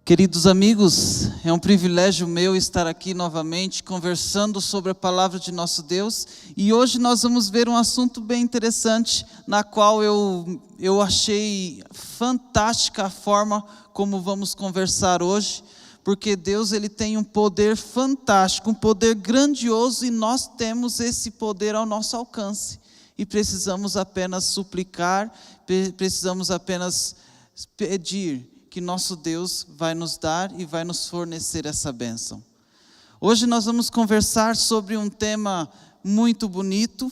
Queridos amigos, é um privilégio meu estar aqui novamente conversando sobre a palavra de nosso Deus, e hoje nós vamos ver um assunto bem interessante, na qual eu achei fantástica a forma como vamos conversar hoje, porque Deus ele tem um poder fantástico, um poder grandioso, e nós temos esse poder ao nosso alcance, e precisamos apenas suplicar, precisamos apenas pedir, que nosso Deus vai nos dar e vai nos fornecer essa bênção. Hoje nós vamos conversar sobre um tema muito bonito,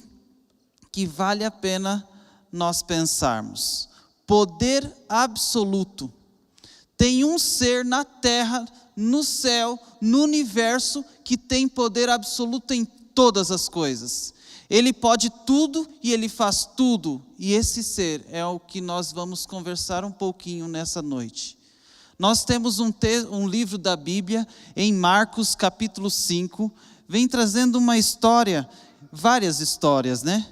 que vale a pena nós pensarmos. Poder absoluto. Tem um ser na terra, no céu, no universo, que tem poder absoluto em todas as coisas. Ele pode tudo e Ele faz tudo. E esse ser é o que nós vamos conversar um pouquinho nessa noite. Nós temos um livro da Bíblia, em Marcos capítulo 5, vem trazendo uma história, várias histórias, né?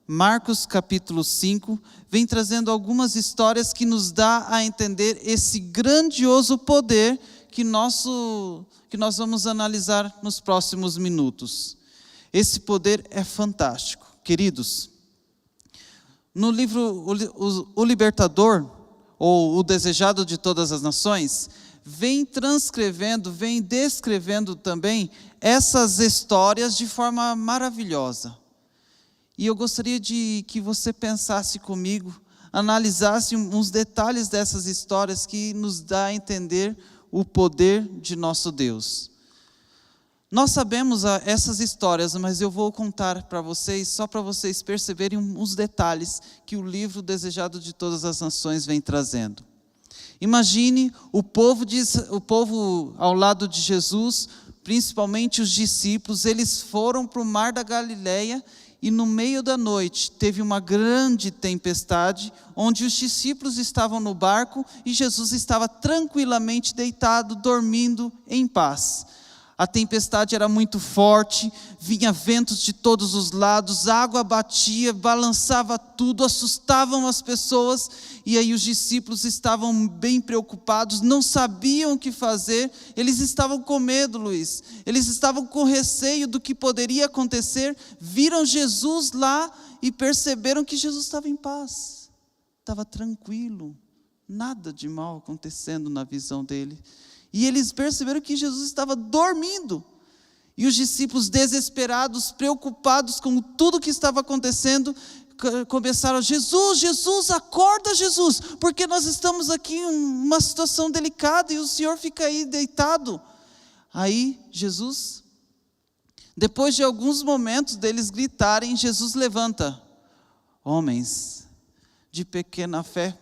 Marcos capítulo 5, vem trazendo algumas histórias que nos dá a entender esse grandioso poder que nós vamos analisar nos próximos minutos. Esse poder é fantástico. Queridos, no livro O Libertador, ou O Desejado de Todas as Nações, vem transcrevendo, vem descrevendo também essas histórias de forma maravilhosa. E eu gostaria de que você pensasse comigo, analisasse uns detalhes dessas histórias que nos dá a entender o poder de nosso Deus. Nós sabemos essas histórias, mas eu vou contar para vocês, só para vocês perceberem uns detalhes que o livro Desejado de Todas as Nações vem trazendo. Imagine o povo ao lado de Jesus, principalmente os discípulos, eles foram para o mar da Galileia e no meio da noite teve uma grande tempestade, onde os discípulos estavam no barco e Jesus estava tranquilamente deitado, dormindo em paz. A tempestade era muito forte, vinha ventos de todos os lados, água batia, balançava tudo, assustavam as pessoas, e aí os discípulos estavam bem preocupados, não sabiam o que fazer, eles estavam com medo, Luiz, eles estavam com receio do que poderia acontecer, viram Jesus lá e perceberam que Jesus estava em paz, estava tranquilo, nada de mal acontecendo na visão dele. E eles perceberam que Jesus estava dormindo. E os discípulos, desesperados, preocupados com tudo que estava acontecendo, começaram: Jesus, acorda, Jesus, porque nós estamos aqui em uma situação delicada e o Senhor fica aí deitado. Aí Jesus, depois de alguns momentos deles gritarem, Jesus levanta. Homens de pequena fé.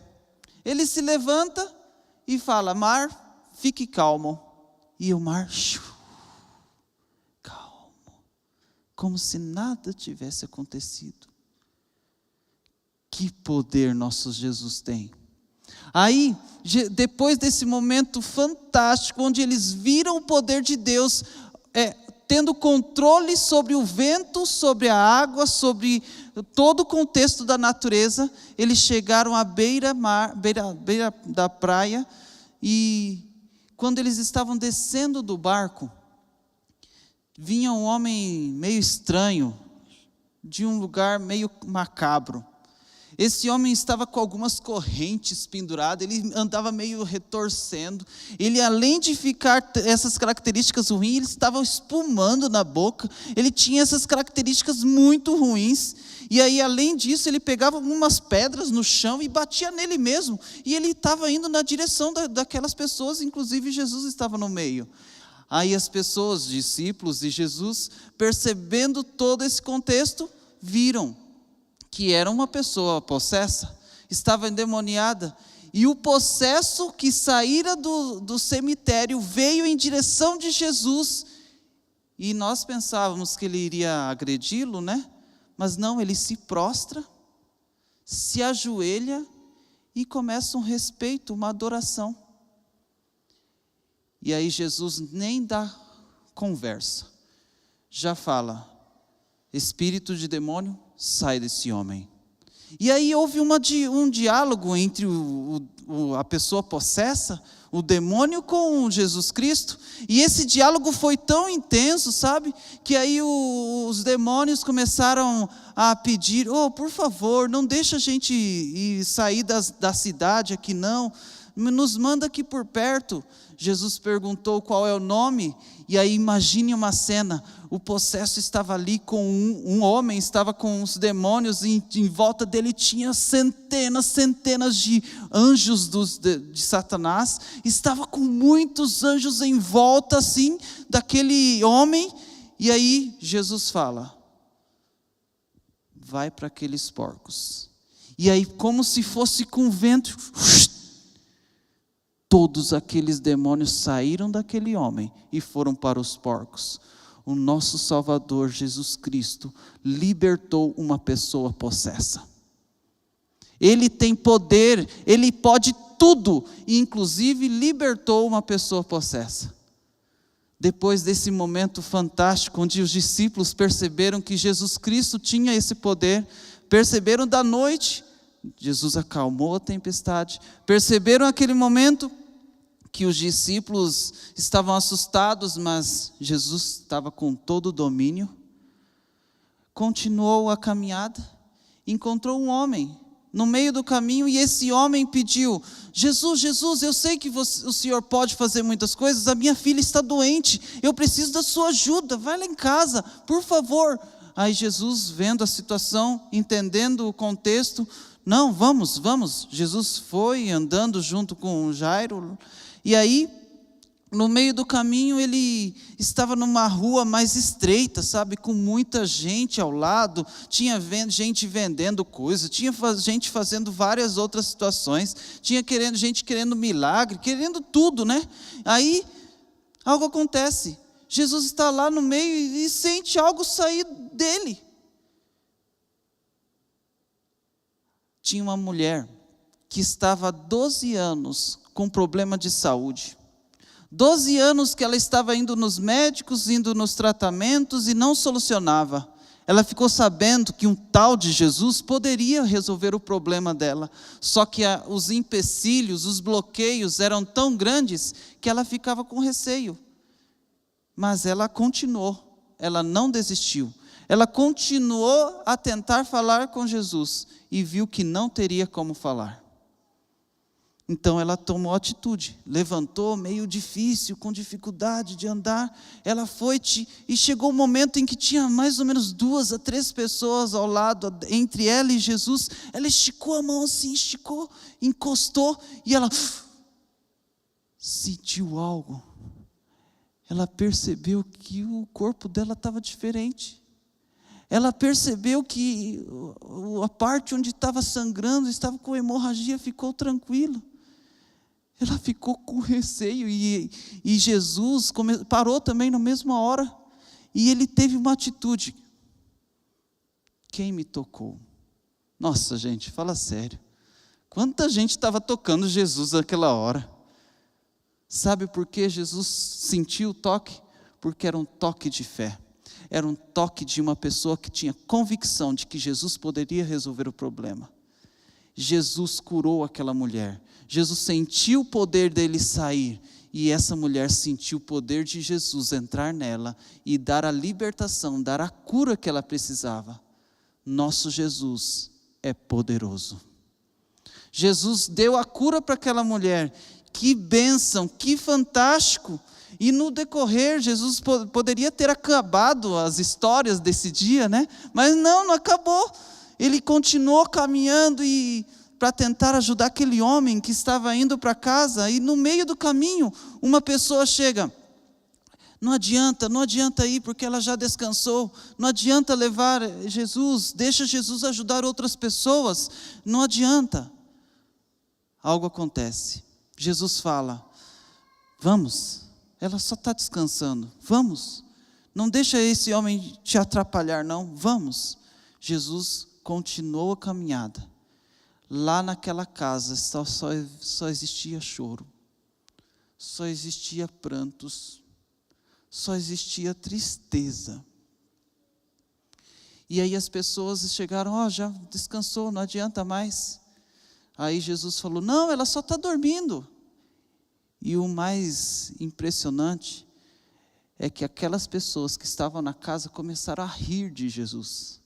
Ele se levanta e fala: mar, fique calmo. E o mar, calmo, como se nada tivesse acontecido. Que poder nosso Jesus tem. Aí, depois desse momento fantástico, onde eles viram o poder de Deus, tendo controle sobre o vento, sobre a água, sobre todo o contexto da natureza, eles chegaram à beira da praia, e quando eles estavam descendo do barco, vinha um homem meio estranho, de um lugar meio macabro. Esse homem estava com algumas correntes penduradas, ele andava meio retorcendo, ele, além de ficar essas características ruins, ele estava espumando na boca, ele tinha essas características muito ruins, e aí, além disso, ele pegava algumas pedras no chão e batia nele mesmo, e ele estava indo na direção daquelas pessoas, inclusive Jesus estava no meio. Aí as pessoas, discípulos de Jesus, percebendo todo esse contexto, viram que era uma pessoa possessa, estava endemoniada, e o possesso que saíra do cemitério veio em direção de Jesus, e nós pensávamos que ele iria agredi-lo, né? Mas não, ele se prostra, se ajoelha e começa um respeito, uma adoração. E aí Jesus nem dá conversa, já fala: espírito de demônio, sai desse homem. E aí houve um diálogo entre a pessoa possessa, o demônio, com Jesus Cristo. E esse diálogo foi tão intenso, sabe? Que aí os demônios começaram a pedir: oh, por favor, não deixa a gente ir sair da cidade aqui não. Nos manda aqui por perto. Jesus perguntou qual é o nome. E aí imagine uma cena: o possesso estava ali com um homem, estava com os demônios, e em volta dele tinha centenas de anjos de Satanás, estava com muitos anjos em volta assim, daquele homem. E aí Jesus fala: vai para aqueles porcos. E aí, como se fosse com vento, todos aqueles demônios saíram daquele homem e foram para os porcos. O nosso Salvador Jesus Cristo libertou uma pessoa possessa. Ele tem poder, Ele pode tudo, e inclusive libertou uma pessoa possessa. Depois desse momento fantástico, onde os discípulos perceberam que Jesus Cristo tinha esse poder, perceberam da noite, Jesus acalmou a tempestade, perceberam aquele momento que os discípulos estavam assustados, mas Jesus estava com todo o domínio. Continuou a caminhada, encontrou um homem no meio do caminho, e esse homem pediu: Jesus, eu sei que o Senhor pode fazer muitas coisas, a minha filha está doente, eu preciso da sua ajuda, vai lá em casa, por favor. Aí Jesus, vendo a situação, entendendo o contexto: não, vamos. Jesus foi andando junto com Jairo. E aí, no meio do caminho, ele estava numa rua mais estreita, sabe, com muita gente ao lado. Tinha gente vendendo coisas, tinha gente fazendo várias outras situações, tinha gente querendo milagre, querendo tudo, né? Aí, algo acontece. Jesus está lá no meio e sente algo sair dele. Tinha uma mulher que estava há 12 anos com problema de saúde. 12 anos que ela estava indo nos médicos, indo nos tratamentos e não solucionava. Ela ficou sabendo que um tal de Jesus poderia resolver o problema dela. Só que os empecilhos, os bloqueios eram tão grandes que ela ficava com receio. Mas ela continuou, ela não desistiu. Ela continuou a tentar falar com Jesus e viu que não teria como falar. Então ela tomou atitude, levantou, meio difícil, com dificuldade de andar. Ela foi e chegou um momento em que tinha mais ou menos 2 a 3 pessoas ao lado, entre ela e Jesus. Ela esticou a mão assim, encostou, e ela sentiu algo. Ela percebeu que o corpo dela estava diferente. Ela percebeu que a parte onde estava sangrando, estava com hemorragia, ficou tranquilo. Ela ficou com receio, e Jesus parou também na mesma hora, e ele teve uma atitude: quem me tocou? Nossa, gente, fala sério, quanta gente estava tocando Jesus naquela hora? Sabe por que Jesus sentiu o toque? Porque era um toque de fé, era um toque de uma pessoa que tinha convicção de que Jesus poderia resolver o problema. Jesus curou aquela mulher. Jesus sentiu o poder dele sair, e essa mulher sentiu o poder de Jesus entrar nela e dar a libertação, dar a cura que ela precisava. Nosso Jesus é poderoso. Jesus deu a cura para aquela mulher. Que bênção, que fantástico! E no decorrer, Jesus poderia ter acabado as histórias desse dia, né? Mas não acabou. Ele continuou caminhando para tentar ajudar aquele homem que estava indo para casa, e no meio do caminho, uma pessoa chega: não adianta ir, porque ela já descansou, não adianta levar Jesus, deixa Jesus ajudar outras pessoas, não adianta. Algo acontece, Jesus fala: vamos, ela só está descansando, vamos, não deixa esse homem te atrapalhar não, vamos. Jesus continuou a caminhada. Lá naquela casa só existia choro, só existia prantos, só existia tristeza. E aí as pessoas chegaram, já descansou, não adianta mais. Aí Jesus falou, não, ela só está dormindo. E o mais impressionante é que aquelas pessoas que estavam na casa começaram a rir de Jesus.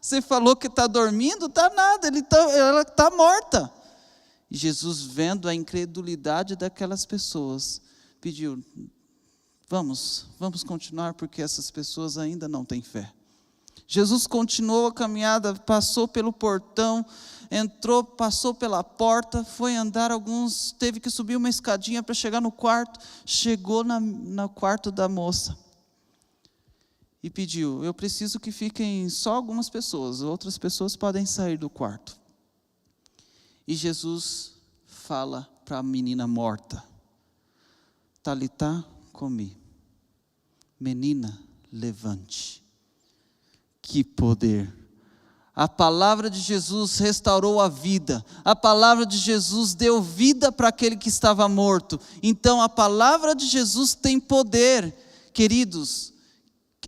Você falou que está dormindo? Está nada, ela está morta. E Jesus, vendo a incredulidade daquelas pessoas, pediu, vamos continuar, porque essas pessoas ainda não têm fé. Jesus continuou a caminhada, passou pelo portão, entrou, passou pela porta, foi andar teve que subir uma escadinha para chegar no quarto, chegou no quarto da moça e pediu, eu preciso que fiquem só algumas pessoas, outras pessoas podem sair do quarto. E Jesus fala para a menina morta, Talitá cumi, menina, levante. Que poder! A palavra de Jesus restaurou a vida, a palavra de Jesus deu vida para aquele que estava morto. Então a palavra de Jesus tem poder, queridos.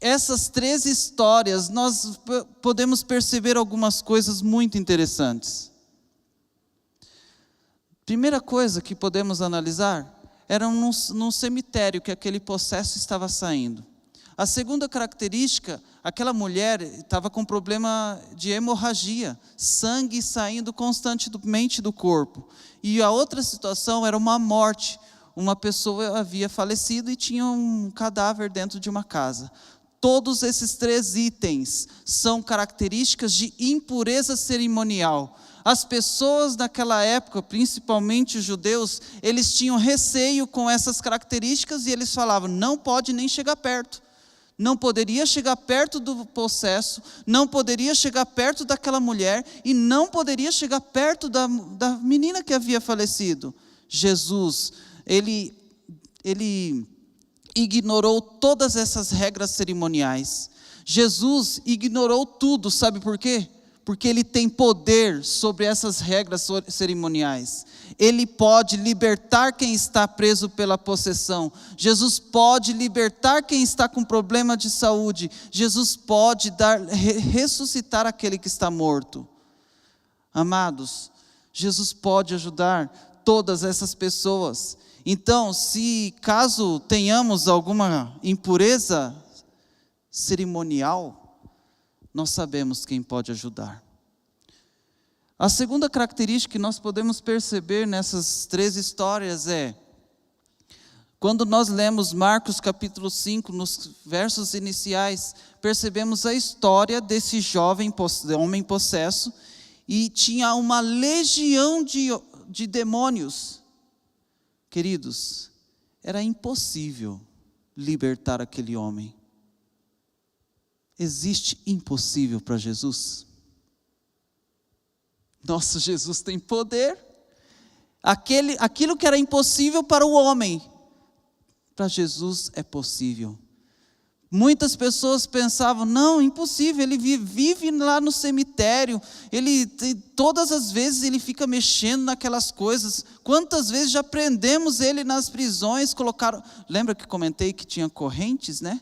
Essas 3 histórias, nós podemos perceber algumas coisas muito interessantes. Primeira coisa que podemos analisar, era num cemitério que aquele possesso estava saindo. A segunda característica, aquela mulher estava com problema de hemorragia, sangue saindo constantemente do corpo. E a outra situação era uma morte, uma pessoa havia falecido e tinha um cadáver dentro de uma casa. Todos esses 3 itens são características de impureza cerimonial. As pessoas daquela época, principalmente os judeus, eles tinham receio com essas características e eles falavam, não pode nem chegar perto. Não poderia chegar perto do possesso, não poderia chegar perto daquela mulher e não poderia chegar perto da menina que havia falecido. Jesus, ele ignorou todas essas regras cerimoniais. Jesus ignorou tudo, sabe por quê? Porque Ele tem poder sobre essas regras cerimoniais. Ele pode libertar quem está preso pela possessão. Jesus pode libertar quem está com problema de saúde. Jesus pode ressuscitar aquele que está morto. Amados, Jesus pode ajudar todas essas pessoas. Então, caso tenhamos alguma impureza cerimonial, nós sabemos quem pode ajudar. A segunda característica que nós podemos perceber nessas 3 histórias quando nós lemos Marcos capítulo 5, nos versos iniciais, percebemos a história desse jovem homem possesso, e tinha uma legião de demônios. Queridos, era impossível libertar aquele homem. Existe impossível para Jesus? Nosso Jesus tem poder. Aquilo que era impossível para o homem, para Jesus é possível. Muitas pessoas pensavam, não, impossível, ele vive lá no cemitério, todas as vezes ele fica mexendo naquelas coisas. Quantas vezes já prendemos ele nas prisões, lembra que comentei que tinha correntes, né?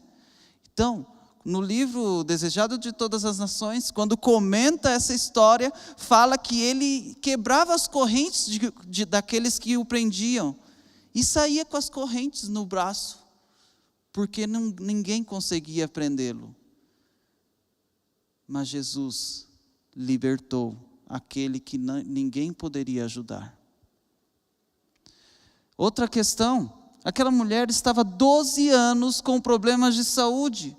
Então, no livro Desejado de Todas as Nações, quando comenta essa história, fala que ele quebrava as correntes daqueles que o prendiam, e saía com as correntes no braço, porque ninguém conseguia prendê-lo. Mas Jesus libertou aquele que ninguém poderia ajudar. Outra questão, aquela mulher estava 12 anos com problemas de saúde,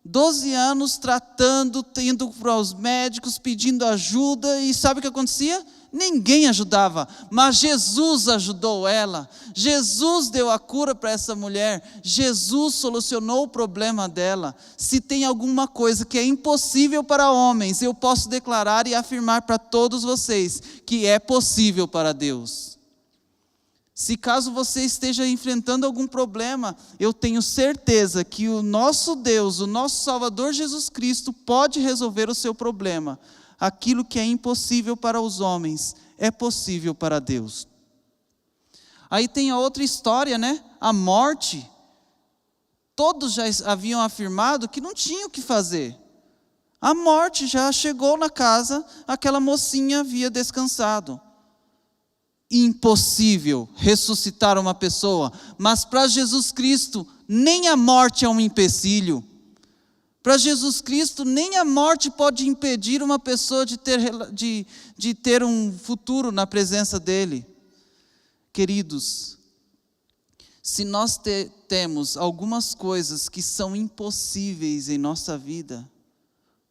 12 anos tratando, indo para os médicos, pedindo ajuda, e sabe o que acontecia? Ninguém ajudava, mas Jesus ajudou ela. Jesus deu a cura para essa mulher. Jesus solucionou o problema dela. Se tem alguma coisa que é impossível para homens, eu posso declarar e afirmar para todos vocês que é possível para Deus. Se caso você esteja enfrentando algum problema, eu tenho certeza que o nosso Deus, o nosso Salvador Jesus Cristo, pode resolver o seu problema. Aquilo que é impossível para os homens, é possível para Deus. Aí tem a outra história, né? A morte. Todos já haviam afirmado que não tinha o que fazer. A morte já chegou na casa, aquela mocinha havia descansado. Impossível ressuscitar uma pessoa, mas para Jesus Cristo, nem a morte é um empecilho. Para Jesus Cristo, nem a morte pode impedir uma pessoa de ter um futuro na presença dEle. Queridos, se nós temos algumas coisas que são impossíveis em nossa vida,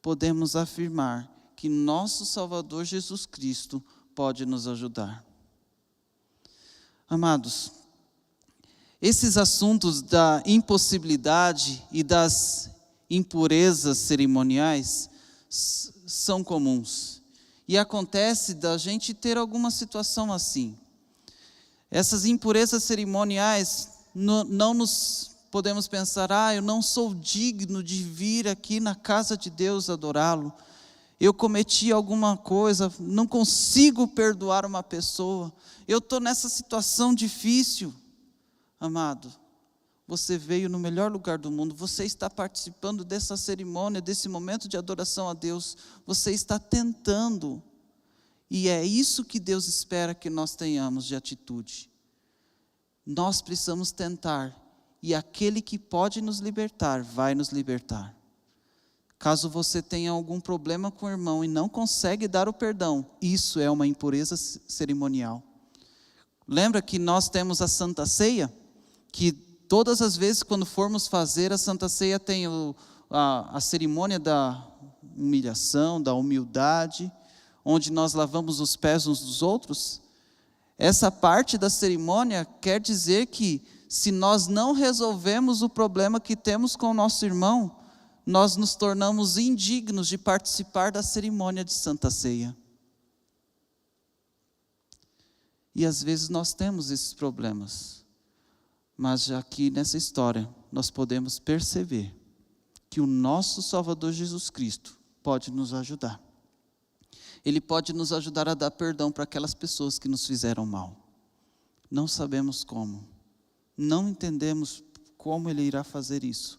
podemos afirmar que nosso Salvador Jesus Cristo pode nos ajudar. Amados, esses assuntos da impossibilidade e das impurezas cerimoniais são comuns. E acontece da gente ter alguma situação assim. Essas impurezas cerimoniais, não nos podemos pensar, eu não sou digno de vir aqui na casa de Deus adorá-lo. Eu cometi alguma coisa, não consigo perdoar uma pessoa. Eu estou nessa situação difícil. Amado, você veio no melhor lugar do mundo, você está participando dessa cerimônia, desse momento de adoração a Deus, você está tentando, e é isso que Deus espera que nós tenhamos de atitude. Nós precisamos tentar, e aquele que pode nos libertar, vai nos libertar. Caso você tenha algum problema com o irmão e não consegue dar o perdão, isso é uma impureza cerimonial. Lembra que nós temos a Santa Ceia? Que todas as vezes quando formos fazer a Santa Ceia tem a cerimônia da humilhação, da humildade, onde nós lavamos os pés uns dos outros. Essa parte da cerimônia quer dizer que se nós não resolvemos o problema que temos com o nosso irmão, nós nos tornamos indignos de participar da cerimônia de Santa Ceia. E às vezes nós temos esses problemas. Mas aqui nessa história, nós podemos perceber que o nosso Salvador Jesus Cristo pode nos ajudar. Ele pode nos ajudar a dar perdão para aquelas pessoas que nos fizeram mal. Não sabemos como. Não entendemos como Ele irá fazer isso.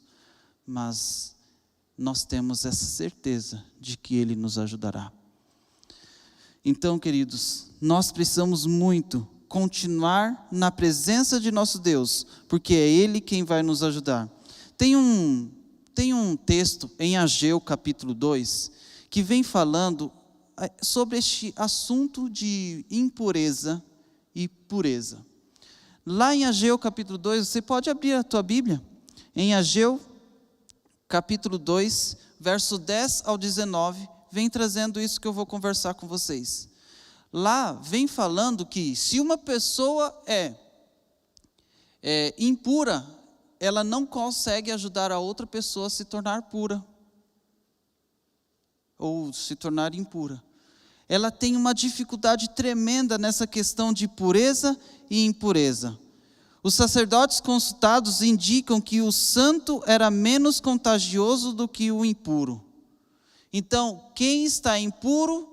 Mas nós temos essa certeza de que Ele nos ajudará. Então, queridos, nós precisamos muito continuar na presença de nosso Deus, porque é Ele quem vai nos ajudar. Tem um texto em Ageu capítulo 2, que vem falando sobre este assunto de impureza e pureza. Lá em Ageu capítulo 2, você pode abrir a tua Bíblia, em Ageu capítulo 2, verso 10 ao 19, vem trazendo isso que eu vou conversar com vocês. Lá vem falando que se uma pessoa é impura, ela não consegue ajudar a outra pessoa a se tornar pura, ou se tornar impura. Ela tem uma dificuldade tremenda nessa questão de pureza e impureza. Os sacerdotes consultados indicam que o santo era menos contagioso do que o impuro. Então, quem está impuro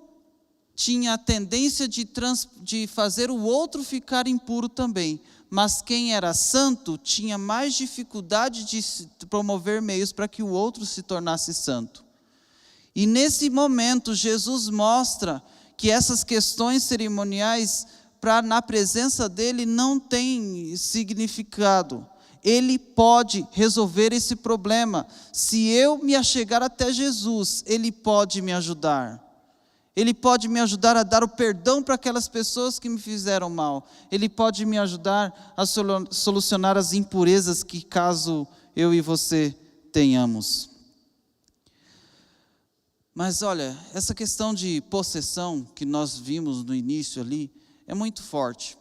tinha a tendência de fazer o outro ficar impuro também. Mas quem era santo tinha mais dificuldade de promover meios para que o outro se tornasse santo. E nesse momento, Jesus mostra que essas questões cerimoniais, na presença dele, não tem significado. Ele pode resolver esse problema. Se eu me achegar até Jesus, Ele pode me ajudar. Ele pode me ajudar a dar o perdão para aquelas pessoas que me fizeram mal. Ele pode me ajudar a solucionar as impurezas que caso eu e você tenhamos. Mas olha, essa questão de possessão que nós vimos no início ali, é muito forte.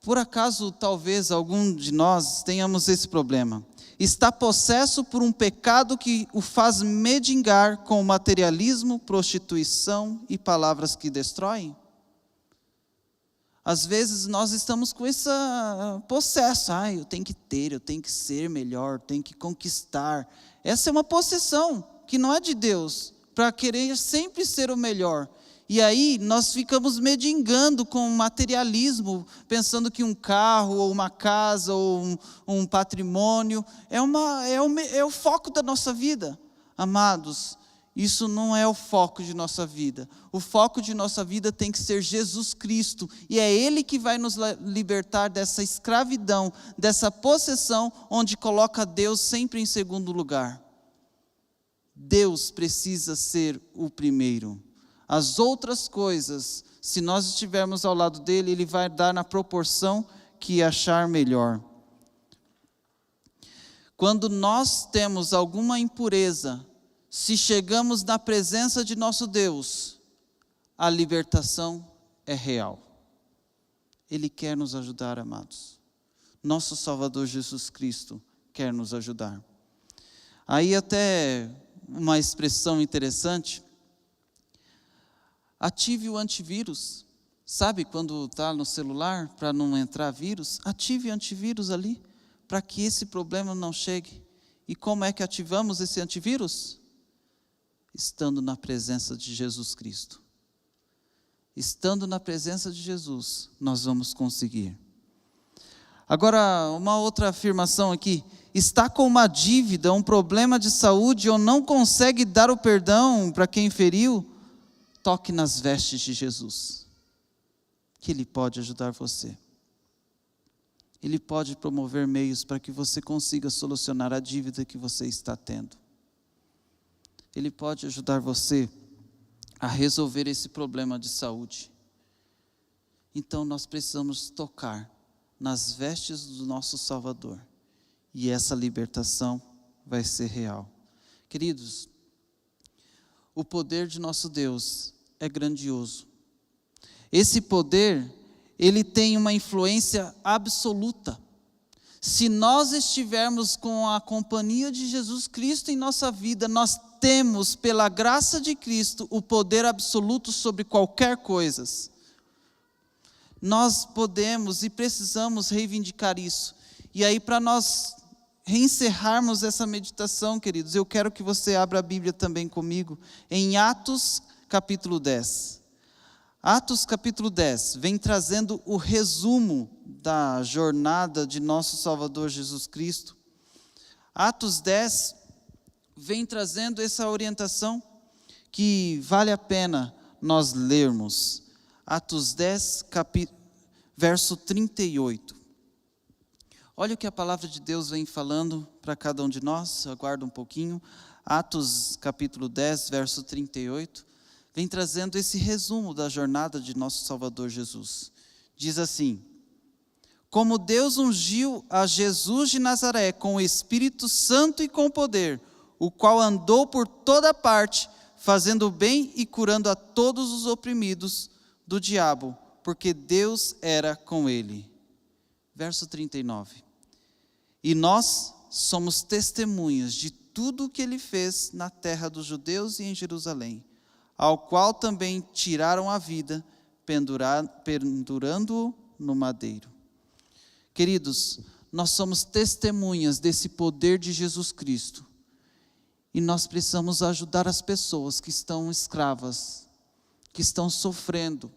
Por acaso, talvez algum de nós tenhamos esse problema. Está possesso por um pecado que o faz mendigar com materialismo, prostituição e palavras que destroem? Às vezes nós estamos com esse possesso. Eu tenho que ter, eu tenho que ser melhor, eu tenho que conquistar. Essa é uma possessão que não é de Deus, para querer sempre ser o melhor. E aí nós ficamos mendigando com materialismo, pensando que um carro, ou uma casa, ou um patrimônio, é o foco da nossa vida. Amados, isso não é o foco de nossa vida. O foco de nossa vida tem que ser Jesus Cristo. E é Ele que vai nos libertar dessa escravidão, dessa possessão, onde coloca Deus sempre em segundo lugar. Deus precisa ser o primeiro. As outras coisas, se nós estivermos ao lado dele, Ele vai dar na proporção que achar melhor. Quando nós temos alguma impureza, se chegamos na presença de nosso Deus, a libertação é real. Ele quer nos ajudar, amados. Nosso Salvador Jesus Cristo quer nos ajudar. Aí até uma expressão interessante: ative o antivírus. Sabe quando está no celular, para não entrar vírus? Ative o antivírus ali, para que esse problema não chegue. E como é que ativamos esse antivírus? Estando na presença de Jesus Cristo. Estando na presença de Jesus, nós vamos conseguir. Agora, uma outra afirmação aqui: está com uma dívida, um problema de saúde, ou não consegue dar o perdão para quem feriu? Toque nas vestes de Jesus, que Ele pode ajudar você. Ele pode promover meios para que você consiga solucionar a dívida que você está tendo. Ele pode ajudar você a resolver esse problema de saúde. Então nós precisamos tocar nas vestes do nosso Salvador, e essa libertação vai ser real. Queridos, o poder de nosso Deus é grandioso. Esse poder, ele tem uma influência absoluta. Se nós estivermos com a companhia de Jesus Cristo em nossa vida, nós temos, pela graça de Cristo, o poder absoluto sobre qualquer coisa. Nós podemos e precisamos reivindicar isso. E aí, para nós reencerrarmos essa meditação, queridos, eu quero que você abra a Bíblia também comigo, em Atos capítulo 10. Atos capítulo 10 vem trazendo o resumo da jornada de nosso Salvador Jesus Cristo. Atos 10 vem trazendo essa orientação que vale a pena nós lermos. Atos 10, verso 38. Olha o que a palavra de Deus vem falando para cada um de nós. Aguarda um pouquinho. Atos capítulo 10, verso 38. Vem trazendo esse resumo da jornada de nosso Salvador Jesus. Diz assim: como Deus ungiu a Jesus de Nazaré com o Espírito Santo e com poder, o qual andou por toda parte, fazendo o bem e curando a todos os oprimidos do diabo, porque Deus era com ele. Verso 39. E nós somos testemunhas de tudo o que ele fez na terra dos judeus e em Jerusalém, ao qual também tiraram a vida, pendurando-o no madeiro. Queridos, nós somos testemunhas desse poder de Jesus Cristo. E nós precisamos ajudar as pessoas que estão escravas, que estão sofrendo.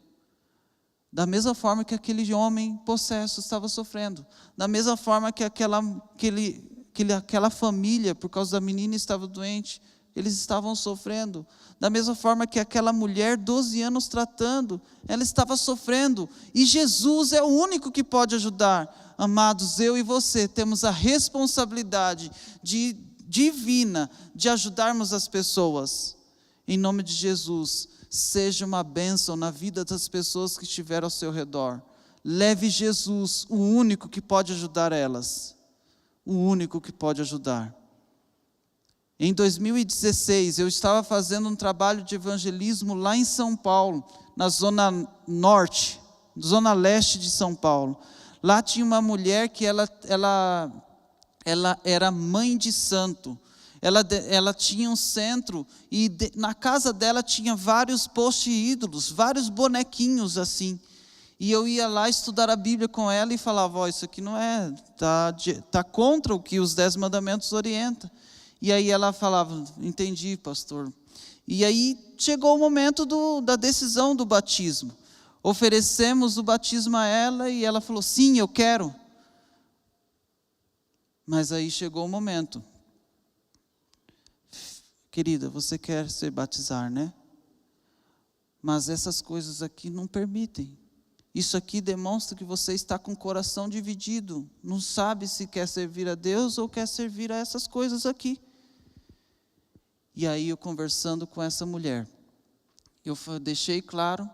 Da mesma forma que aquele homem possesso estava sofrendo. Da mesma forma que aquela família, por causa da menina, estava doente. Eles estavam sofrendo. Da mesma forma que aquela mulher, 12 anos tratando, ela estava sofrendo. E Jesus é o único que pode ajudar. Amados, eu e você temos a responsabilidade divina de ajudarmos as pessoas. Em nome de Jesus, seja uma bênção na vida das pessoas que estiveram ao seu redor. Leve Jesus, o único que pode ajudar elas. O único que pode ajudar. Em 2016, eu estava fazendo um trabalho de evangelismo lá em São Paulo, na zona norte, zona leste de São Paulo. Lá tinha uma mulher que ela era mãe de santo. Ela tinha um centro e na casa dela tinha vários poste-ídolos, vários bonequinhos assim. E eu ia lá estudar a Bíblia com ela e falava: isso aqui não é, tá contra o que os 10 mandamentos orientam. E aí ela falava: entendi, pastor. E aí chegou o momento da decisão do batismo. Oferecemos o batismo a ela e ela falou: sim, eu quero. Mas aí chegou o momento. querida, você quer se batizar, né? Mas essas coisas aqui não permitem. Isso aqui demonstra que você está com o coração dividido. Não sabe se quer servir a Deus ou quer servir a essas coisas aqui. E aí eu conversando com essa mulher, eu deixei claro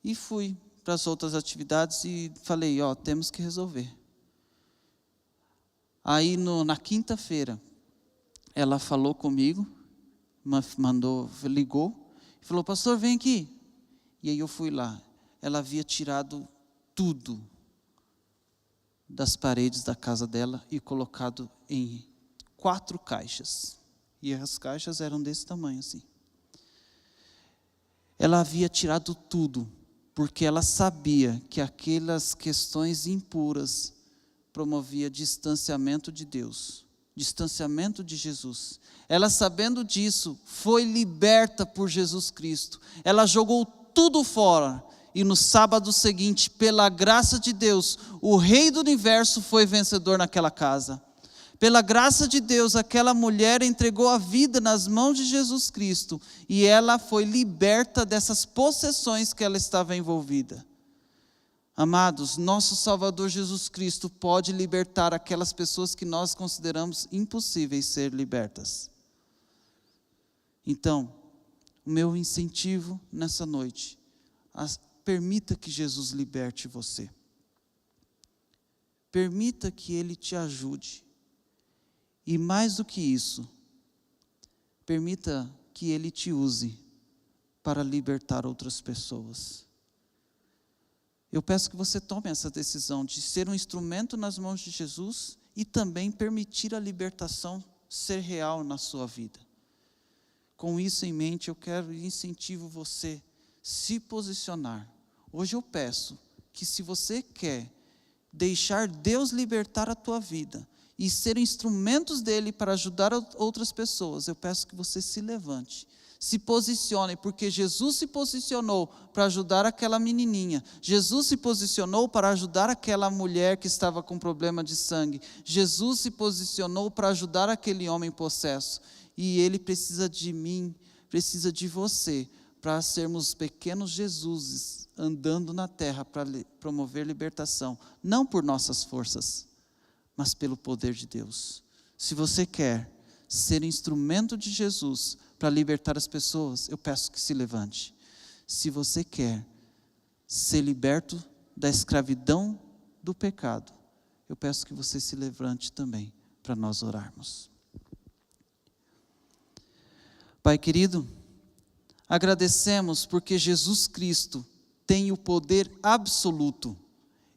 e fui para as outras atividades e falei, temos que resolver. Aí na quinta-feira, ela falou comigo, ligou, e falou, pastor, vem aqui. E aí eu fui lá, ela havia tirado tudo das paredes da casa dela e colocado em 4 caixas. E as caixas eram desse tamanho assim. Ela havia tirado tudo, porque ela sabia que aquelas questões impuras promovia distanciamento de Deus, distanciamento de Jesus. Ela, sabendo disso, foi liberta por Jesus Cristo. Ela jogou tudo fora e no sábado seguinte, pela graça de Deus, o Rei do Universo foi vencedor naquela casa. Pela graça de Deus, aquela mulher entregou a vida nas mãos de Jesus Cristo e ela foi liberta dessas possessões que ela estava envolvida. Amados, nosso Salvador Jesus Cristo pode libertar aquelas pessoas que nós consideramos impossíveis ser libertas. Então, o meu incentivo nessa noite, permita que Jesus liberte você. Permita que Ele te ajude. E mais do que isso, permita que Ele te use para libertar outras pessoas. Eu peço que você tome essa decisão de ser um instrumento nas mãos de Jesus e também permitir a libertação ser real na sua vida. Com isso em mente, eu quero e incentivo você a se posicionar. Hoje eu peço que, se você quer deixar Deus libertar a tua vida e ser instrumentos dele para ajudar outras pessoas, eu peço que você se levante, se posicione, porque Jesus se posicionou para ajudar aquela menininha, Jesus se posicionou para ajudar aquela mulher que estava com problema de sangue, Jesus se posicionou para ajudar aquele homem possesso, e Ele precisa de mim, precisa de você, para sermos pequenos Jesuses, andando na terra para promover libertação, não por nossas forças, mas pelo poder de Deus. Se você quer ser instrumento de Jesus para libertar as pessoas, eu peço que se levante. Se você quer ser liberto da escravidão do pecado, eu peço que você se levante também para nós orarmos. Pai querido, agradecemos porque Jesus Cristo tem o poder absoluto.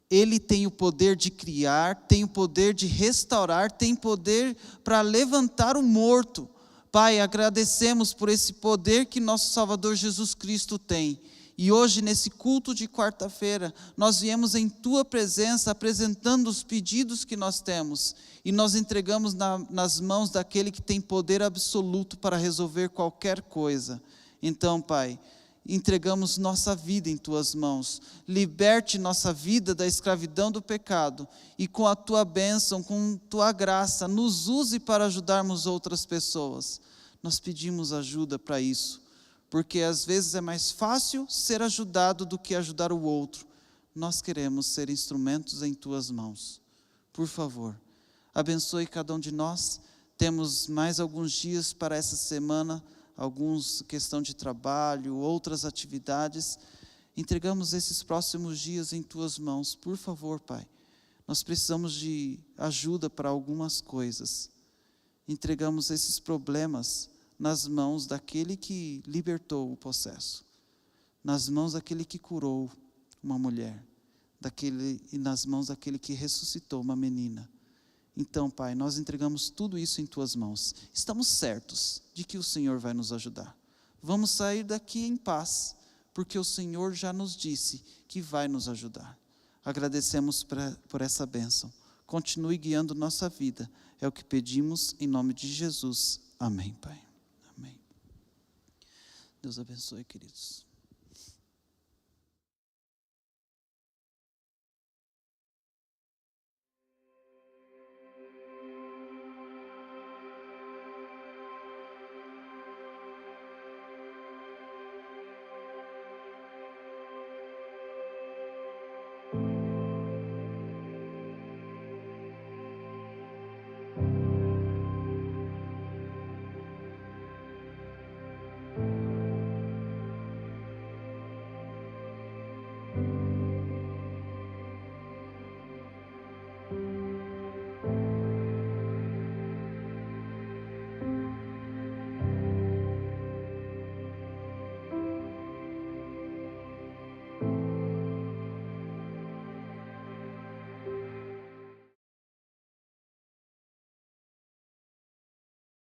Ele tem o poder de criar, tem o poder de restaurar, tem poder para levantar o morto. Pai, agradecemos por esse poder que nosso Salvador Jesus Cristo tem. E hoje, nesse culto de quarta-feira, nós viemos em Tua presença apresentando os pedidos que nós temos. E nós entregamos nas mãos daquele que tem poder absoluto para resolver qualquer coisa. Então, Pai, entregamos nossa vida em Tuas mãos. Liberte nossa vida da escravidão do pecado. E com a Tua bênção, com Tua graça, nos use para ajudarmos outras pessoas. Nós pedimos ajuda para isso, porque às vezes é mais fácil ser ajudado do que ajudar o outro. Nós queremos ser instrumentos em Tuas mãos. Por favor, abençoe cada um de nós. Temos mais alguns dias para essa semana, alguns questão de trabalho, outras atividades. Entregamos esses próximos dias em Tuas mãos. Por favor, Pai, nós precisamos de ajuda para algumas coisas. Entregamos esses problemas nas mãos daquele que libertou o possesso, nas mãos daquele que curou uma mulher, e nas mãos daquele que ressuscitou uma menina. Então, Pai, nós entregamos tudo isso em Tuas mãos. Estamos certos de que o Senhor vai nos ajudar. Vamos sair daqui em paz, porque o Senhor já nos disse que vai nos ajudar. Agradecemos por essa bênção. Continue guiando nossa vida. É o que pedimos em nome de Jesus. Amém, Pai. Amém. Deus abençoe, queridos. Amém.